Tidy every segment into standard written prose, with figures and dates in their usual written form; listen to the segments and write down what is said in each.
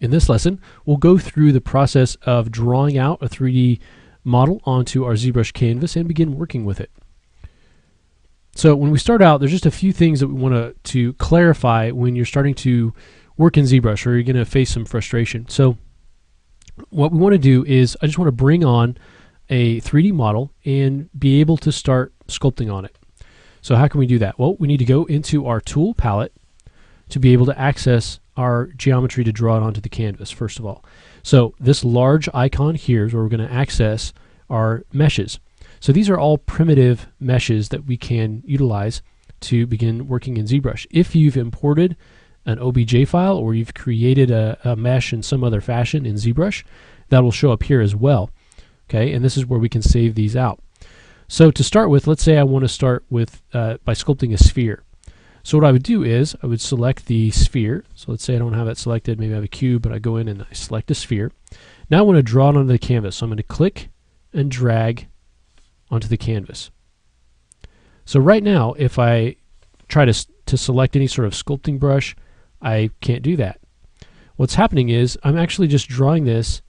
In this lesson, we'll go through the process of drawing out a 3D model onto our ZBrush canvas and begin working with it. So when we start out, there's just a few things that we want to clarify when you're starting to work in ZBrush, or you're going to face some frustration. So what we want to do is I just want to bring on a 3D model and be able to start sculpting on it. So how can we do that? Well, we need to go into our tool palette to be able to access our geometry to draw it onto the canvas, first of all. So this large icon here is where we're going to access our meshes. So these are all primitive meshes that we can utilize to begin working in ZBrush. If you've imported an OBJ file or you've created a mesh in some other fashion in ZBrush, that will show up here as well. Okay, and this is where we can save these out. So to start with, let's say I want to start with by sculpting a sphere. So what I would do is I would select the sphere. So let's say I don't have it selected, maybe I have a cube, but I go in and I select a sphere. Now I want to draw it onto the canvas. So I'm going to click and drag onto the canvas. So right now, if I try to select any sort of sculpting brush, I can't do that. What's happening is I'm actually just drawing this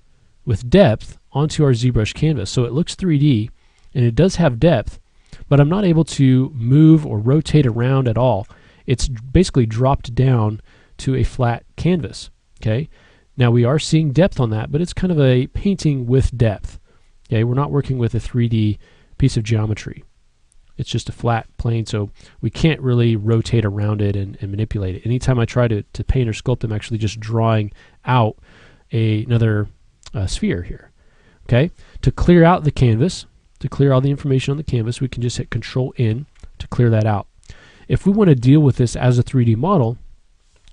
with depth onto our ZBrush canvas. So it looks 3D and it does have depth, but I'm not able to move or rotate around at all. It's basically dropped down to a flat canvas. Okay, now we are seeing depth on that, but it's kind of a painting with depth. Okay, we're not working with a 3D piece of geometry. It's just a flat plane, so we can't really rotate around it and manipulate it. Anytime I try to paint or sculpt, I'm actually just drawing out another sphere here. Okay, to clear out the canvas, to clear all the information on the canvas, we can just hit Control-N to clear that out. If we want to deal with this as a 3D model,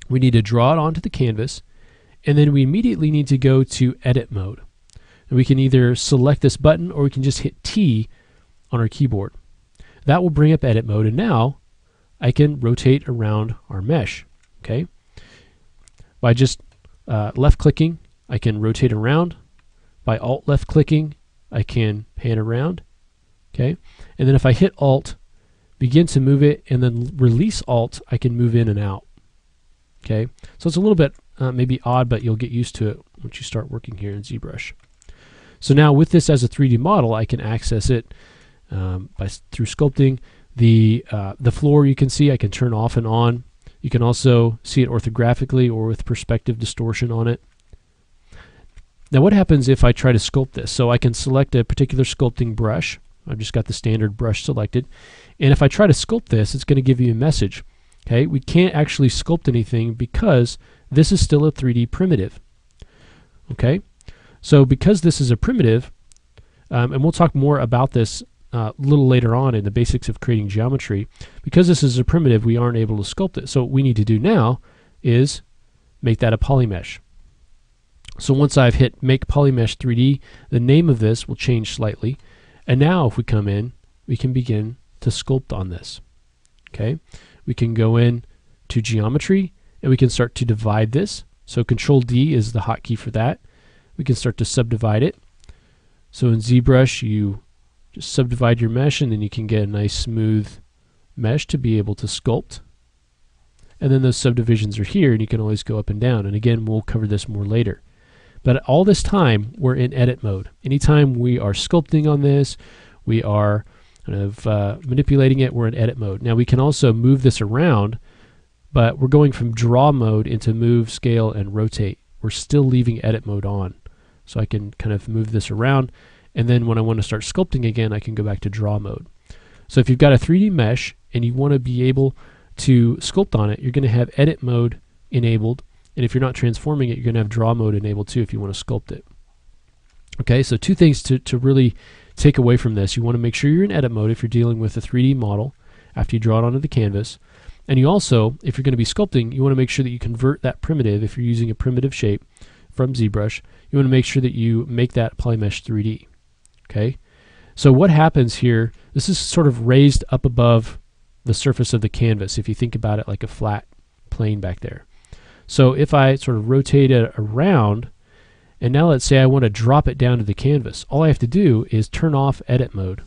we need to draw it onto the canvas, and then we immediately need to go to Edit Mode. And we can either select this button or we can just hit T on our keyboard. That will bring up Edit Mode, and now I can rotate around our mesh. Okay, by just left-clicking, I can rotate around. By Alt left-clicking, I can pan around. Okay, and then if I hit Alt, begin to move it, and then release Alt, I can move in and out. Okay, so it's a little bit maybe odd, but you'll get used to it once you start working here in ZBrush. So now with this as a 3D model, I can access it through sculpting. The floor, you can see I can turn off and on. You can also see it orthographically or with perspective distortion on it. Now what happens if I try to sculpt this? So I can select a particular sculpting brush. I've just got the standard brush selected. And if I try to sculpt this, it's going to give you a message. Okay, we can't actually sculpt anything because this is still a 3D primitive. Okay, so because this is a primitive, and we'll talk more about this a little later on in the basics of creating geometry, because this is a primitive, we aren't able to sculpt it. So what we need to do now is make that a polymesh. So once I've hit Make Polymesh 3D, the name of this will change slightly. And now if we come in, we can begin to sculpt on this. Okay, we can go in to Geometry and we can start to divide this. So Control-D is the hotkey for that. We can start to subdivide it. So in ZBrush, you just subdivide your mesh and then you can get a nice smooth mesh to be able to sculpt. And then those subdivisions are here and you can always go up and down. And again, we'll cover this more later. But all this time, we're in edit mode. Anytime we are sculpting on this, we are kind of manipulating it, we're in edit mode. Now we can also move this around, but we're going from draw mode into move, scale, and rotate. We're still leaving edit mode on. So I can kind of move this around, and then when I want to start sculpting again, I can go back to draw mode. So if you've got a 3D mesh and you want to be able to sculpt on it, you're going to have edit mode enabled. And if you're not transforming it, you're going to have draw mode enabled too if you want to sculpt it. Okay, so two things to really take away from this. You want to make sure you're in edit mode if you're dealing with a 3D model after you draw it onto the canvas. And you also, if you're going to be sculpting, you want to make sure that you convert that primitive, if you're using a primitive shape from ZBrush, you want to make sure that you make that Polymesh 3D. Okay, so what happens here, this is sort of raised up above the surface of the canvas if you think about it like a flat plane back there. So if I sort of rotate it around, and now let's say I want to drop it down to the canvas, all I have to do is turn off edit mode.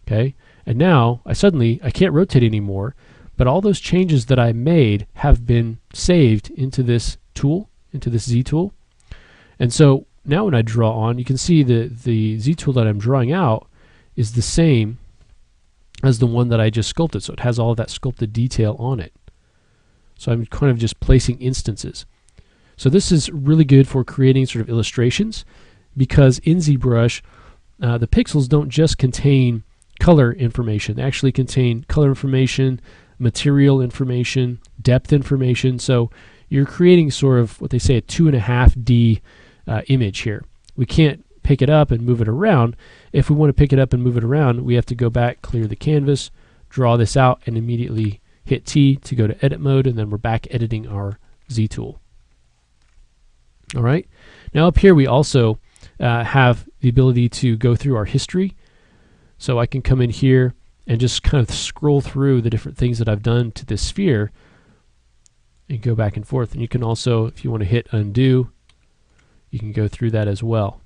Okay, and now I can't rotate anymore, but all those changes that I made have been saved into this tool into this Z tool. And so now when I draw on, you can see the Z tool that I'm drawing out is the same as the one that I just sculpted. So it has all of that sculpted detail on it. So I'm kind of just placing instances. So this is really good for creating sort of illustrations, because in ZBrush, the pixels don't just contain color information. They actually contain color information, material information, depth information. So you're creating sort of what they say a 2.5D image here. We can't pick it up and move it around. If we want to pick it up and move it around, we have to go back, clear the canvas, draw this out, and immediately hit T to go to edit mode, and then we're back editing our Z tool. All right. Now up here we also have the ability to go through our history. So I can come in here and just kind of scroll through the different things that I've done to this sphere and go back and forth. And you can also, if you want to hit undo, you can go through that as well.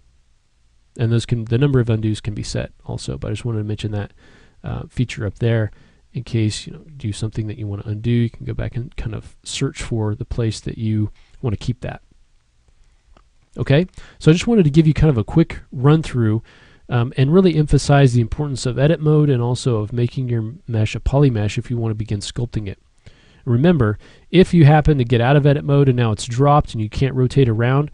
And those the number of undos can be set also, but I just wanted to mention that feature up there in case you do something that you want to undo. You can go back and kind of search for the place that you want to keep that. Okay, so I just wanted to give you kind of a quick run through and really emphasize the importance of edit mode and also of making your mesh a poly mesh if you want to begin sculpting it. Remember, if you happen to get out of edit mode and now it's dropped and you can't rotate around,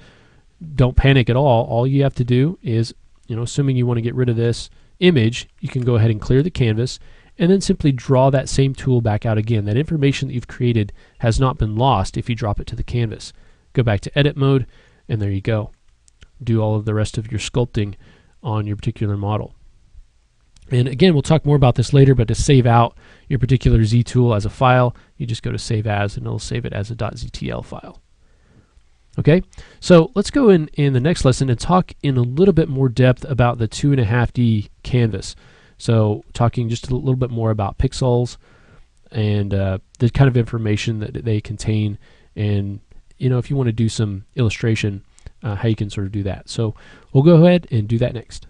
don't panic at all. All you have to do is, assuming you want to get rid of this image, you can go ahead and clear the canvas and then simply draw that same tool back out again. That information that you've created has not been lost if you drop it to the canvas. Go back to edit mode, and there you go. Do all of the rest of your sculpting on your particular model. And again, we'll talk more about this later, but to save out your particular Z tool as a file, you just go to Save As, and it'll save it as a .ztl file. Okay, so let's go in the next lesson and talk in a little bit more depth about the 2.5D canvas. So talking just a little bit more about pixels and the kind of information that they contain, and if you want to do some illustration, how you can sort of do that. So we'll go ahead and do that next.